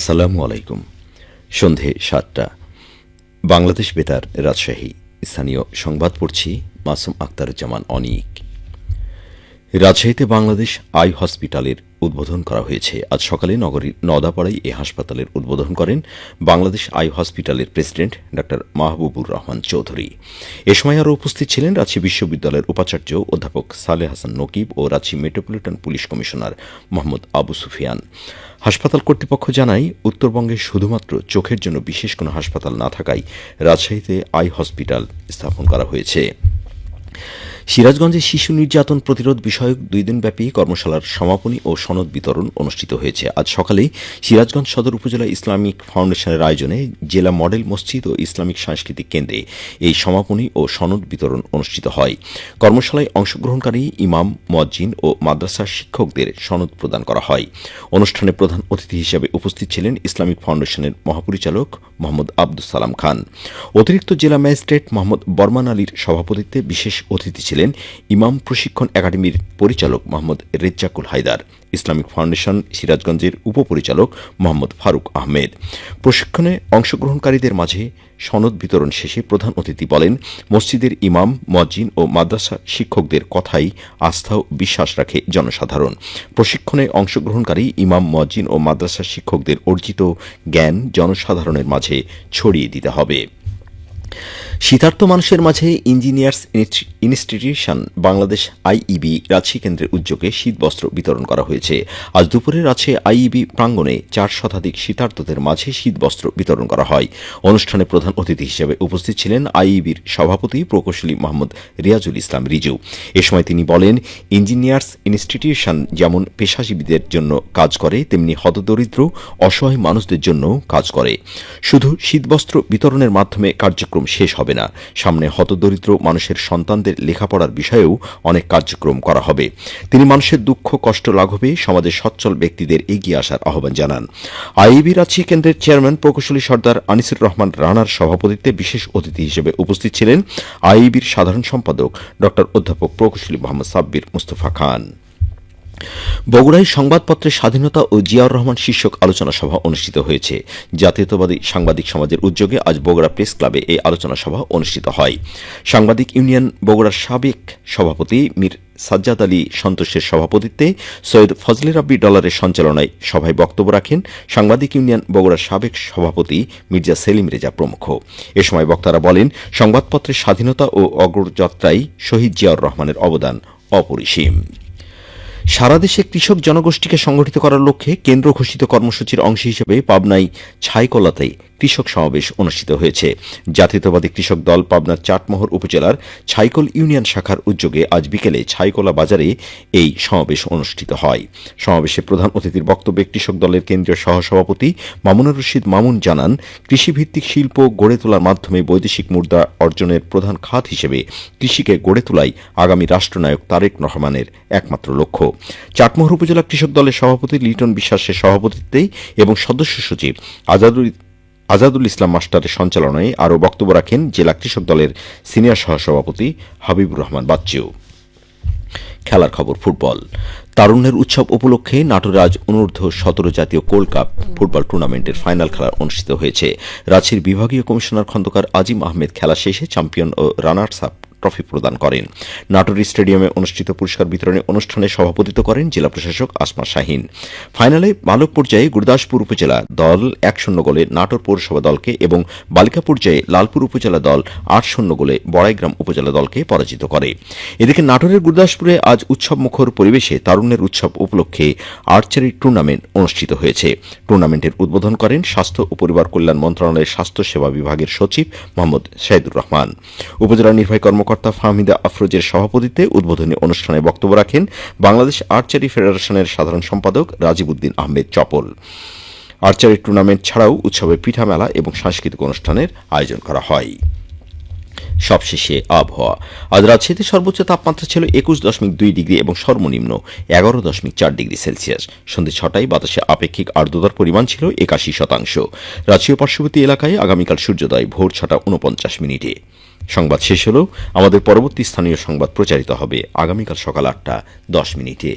আসসালামু আলাইকুম। সন্ধে ৭টা, বাংলাদেশ বেতার, রাজশাহী। স্থানীয় সংবাদ পড়ছি মাসুম আখতারুজ্জামান অনিক। রাজশাহীতে বাংলাদেশ আই হসপিটালের উদ্বোধন করা হয়েছে। আজ সকালে নগরীর নওদাপাড়ায় এ হাসপাতালের উদ্বোধন করেন বাংলাদেশ আই হসপিটালের প্রেসিডেন্ট ডা মাহবুবুর রহমান চৌধুরী। এ সময় আরও উপস্থিত ছিলেন রাজশাহী বিশ্ববিদ্যালয়ের উপাচার্য অধ্যাপক সালেহ হাসান নকিব ও Rajshahi metropolitan police commissioner Mohammad Abu Sufian. হাসপাতাল কর্তৃপক্ষ জানায়, উত্তরবঙ্গে শুধুমাত্র চোখের জন্য বিশেষ কোনো হাসপাতাল না থাকায় রাজশাহীতে আই হসপিটাল স্থাপন করা হয়েছে। সিরাজগঞ্জে শিশু নির্যাতন প্রতিরোধ বিষয়ক 2 দিনব্যাপী কর্মশালার সমাপনী ও সনদ বিতরণ অনুষ্ঠিত হয়েছে। আজ সকালে সিরাজগঞ্জ সদর উপজেলা ইসলামিক ফাউন্ডেশনের আয়োজনে জেলা মডেল মসজিদ ও ইসলামিক সাংস্কৃতিক কেন্দ্রে এই সমাপনী ও সনদ বিতরণ অনুষ্ঠিত হয়। কর্মশালায় অংশগ্রহণকারী ইমাম, মুয়াজ্জিন ও মাদ্রাসার শিক্ষকদের সনদ প্রদান করা হয়। অনুষ্ঠানে প্রধান অতিথি হিসেবে উপস্থিত ছিলেন ইসলামিক ফাউন্ডেশনের মহাপরিচালক মোহাম্মদ আব্দুস সালাম খান। অতিরিক্ত জেলা ম্যাজিস্ট্রেট মোহাম্মদ বরমান আলীর সভাপতিত্বে বিশেষ অতিথি ছিলেন ইমাম প্রশিক্ষণ একাডেমির পরিচালক মোহাম্মদ রেজ্জাকুল হায়দার, ইসলামিক ফাউন্ডেশন সিরাজগঞ্জের উপপরিচালক মোহাম্মদ ফারুক আহমেদ। প্রশিক্ষণে অংশগ্রহণকারীদের মাঝে সনদ বিতরণ শেষে প্রধান অতিথি বলেন, মসজিদের ইমাম, মুয়াজ্জিন ও মাদ্রাসা শিক্ষকদের কথাই আস্থা ও বিশ্বাস রাখে জনসাধারণ। প্রশিক্ষণে অংশগ্রহণকারী ইমাম, মুয়াজ্জিন ও মাদ্রাসা শিক্ষকদের অর্জিত জ্ঞান জনসাধারণের মাঝে ছড়িয়ে দিতে হবে। শীতার্ত মানুষের মাঝে engineers institution Bangladesh IEB Rajshahi কেন্দ্রের উদ্যোগে শীতবস্ত্র বিতরণ করা হয়েছে। আজ দুপুরে রাজশাহী আইইবি প্রাঙ্গণে 4 শতাধিক শীতার্তদের মাঝে শীতবস্ত্র বিতরণ করা হয়। অনুষ্ঠানে প্রধান অতিথি হিসেবে উপস্থিত ছিলেন আইইবির সভাপতি প্রকৌশলী মোহাম্মদ রিয়াজুল ইসলাম রিজু। এ সময় তিনি বলেন, ইঞ্জিনিয়ার্স ইনস্টিটিউশন যেমন পেশাজীবীদের জন্য কাজ করে, তেমনি হতদরিদ্র অসহায় মানুষদের জন্য কাজ করে। শুধু শীতবস্ত্র বিতরণের মাধ্যমে কার্যক্রম শেষ হবে না, সামনে হতদরিদ্র মানুষের সন্তানদের লেখাপড়ার বিষয়েও অনেক কার্যক্রম করা হবে। তিনি মানুষের দুঃখ কষ্ট লাঘবে সমাজের সচ্ছল ব্যক্তিদের এগিয়ে আসার আহ্বান জানান। আইইবি রাজশাহী কেন্দ্রের চেয়ারম্যান প্রকৌশলী সর্দার আনিসুর রহমান রানার সভাপতিত্বে বিশেষ অতিথি হিসেবে উপস্থিত ছিলেন আইইবির সাধারণ সম্পাদক ড অধ্যাপক প্রকৌশলী মোহাম্মদ সাব্বির মুস্তফা খান। বগুড়ায় সংবাদপত্রের স্বাধীনতা ও জিয়াউর রহমান শীর্ষক আলোচনা সভা অনুষ্ঠিত হয়েছে। জাতীয়তাবাদী সাংবাদিক সমাজের উদ্যোগে আজ বগুড়া প্রেস ক্লাবে এই আলোচনা সভা অনুষ্ঠিত হয়। সাংবাদিক ইউনিয়ন বগুড়ার সাবেক সভাপতি মীর সাজ্জাদ আলী সন্তোষের সভাপতিত্বে সৈয়দ ফজলে রাব্বি ডলারের সঞ্চালনায় সভায় বক্তব্য রাখেন সাংবাদিক ইউনিয়ন বগুড়ার সাবেক সভাপতি মির্জা সেলিম রেজা প্রমুখ। এ সময় বক্তারা বলেন, সংবাদপত্রের স্বাধীনতা ও অগ্রযাত্রায় শহীদ জিয়াউর রহমানের অবদান অপরিসীম। সারা দেশে কৃষক জনগোষ্ঠীকে সংগঠিত করার লক্ষ্যে কেন্দ্র ঘোষিত কর্মসূচির অংশ হিসেবে পাবনায় ছাইকলাতে কৃষক সমাবেশ অনুষ্ঠিত হয়েছে। জাতীয়তাবাদী কৃষক দল পাবনার চাটমোহর উপজেলার ছাইকল ইউনিয়ন শাখার উদ্যোগে আজ বিকেলে ছাইকলা বাজারে এই সমাবেশ অনুষ্ঠিত হয়। সমাবেশে প্রধান অতিথির বক্তব্যে কৃষক দলের কেন্দ্রীয় সহসভাপতি মামুনুর রশিদ মামুন জানান, কৃষিভিত্তিক শিল্প গড়ে তোলার মাধ্যমে বৈদেশিক মুদ্রা অর্জনের প্রধান খাত হিসেবে কৃষিকে গড়ে তোলাই আগামী রাষ্ট্রনায়ক তারেক রহমানের একমাত্র লক্ষ্য। চাটমোহর উপজেলা কৃষক দলের সভাপতি লিটন বিশ্বাসের সভাপতিত্বে এবং সদস্য সচিব আজাদুল ইসলাম মাস্টারের সঞ্চালনায় আরও বক্তব্য রাখেন জেলা কৃষক দলের সিনিয়র সহসভাপতি হাবিবুর রহমান বাচ্চু। খেলার খবর, ফুটবল। তারুণ্যের উৎসব উপলক্ষে নাটোরে আজ অনূর্ধ্ব-17 জাতীয় গোল্ড কাপ ফুটবল টুর্নামেন্টের ফাইনাল খেলা অনুষ্ঠিত হয়েছে। রাজশাহীর বিভাগীয় কমিশনার খন্দকার আজিম আহমেদ খেলা শেষে চ্যাম্পিয়ন ও রানার্স আপ ট্রফি প্রদান করেন। নাটোর স্টেডিয়ামে অনুষ্ঠিত পুরস্কার বিতরণী অনুষ্ঠানে সভাপতিত্ব করেন জেলা প্রশাসক আসমা শাহিন। ফাইনালে বালক পর্যায়ে গুরদাসপুর উপজেলা দল 1-0 গোলে নাটোর পৌরসভা দলকে এবং বালিকা পর্যায়ে লালপুর উপজেলা দল 8-0 গোলে বড়াইগ্রাম উপজেলা দলকে পরাজিত করে। এদিকে নাটোরের গুরদাসপুরে আজ উৎসবমুখর পরিবেশে তারুণ্যের উৎসব উপলক্ষে আর্চারি টুর্নামেন্ট অনুষ্ঠিত হয়েছে। টুর্নামেন্টের উদ্বোধন করেন স্বাস্থ্য ও পরিবার কল্যাণ মন্ত্রণালয়ের স্বাস্থ্য সেবা বিভাগের সচিব মোহাম্মদ শাহিদুর রহমান। উপজেলা নির্বাহী কর্মকর্তা ফাহমিদা আফরোজের সভাপতিত্বে উদ্বোধনী অনুষ্ঠানে বক্তব্য রাখেন বাংলাদেশ আর্চারি ফেডারেশনের সাধারণ সম্পাদক রাজীব উদ্দিন আহমেদ চপল। আর্চারি টুর্নামেন্ট ছাড়াও উৎসবে পিঠা মেলা এবং সাংস্কৃতিক অনুষ্ঠানের আয়োজন করা হয়। সবশেষে আবহাওয়া। আজ রাজশাহীতে সর্বোচ্চ তাপমাত্রা ছিল 21.2 ডিগ্রি এবং সর্বনিম্ন 11.4 ডিগ্রি সেলসিয়াস। সন্ধ্যে 6টায় বাতাসে আপেক্ষিক আর্দ্রতার পরিমাণ ছিল 81%। রাজশাহী পার্শ্ববর্তী এলাকায় আগামীকাল সূর্যোদয় ভোর 6:49। সংবাদ শেষ হল। আমাদের পরবর্তী স্থানীয় সংবাদ প্রচারিত হবে আগামীকাল সকাল 8:10।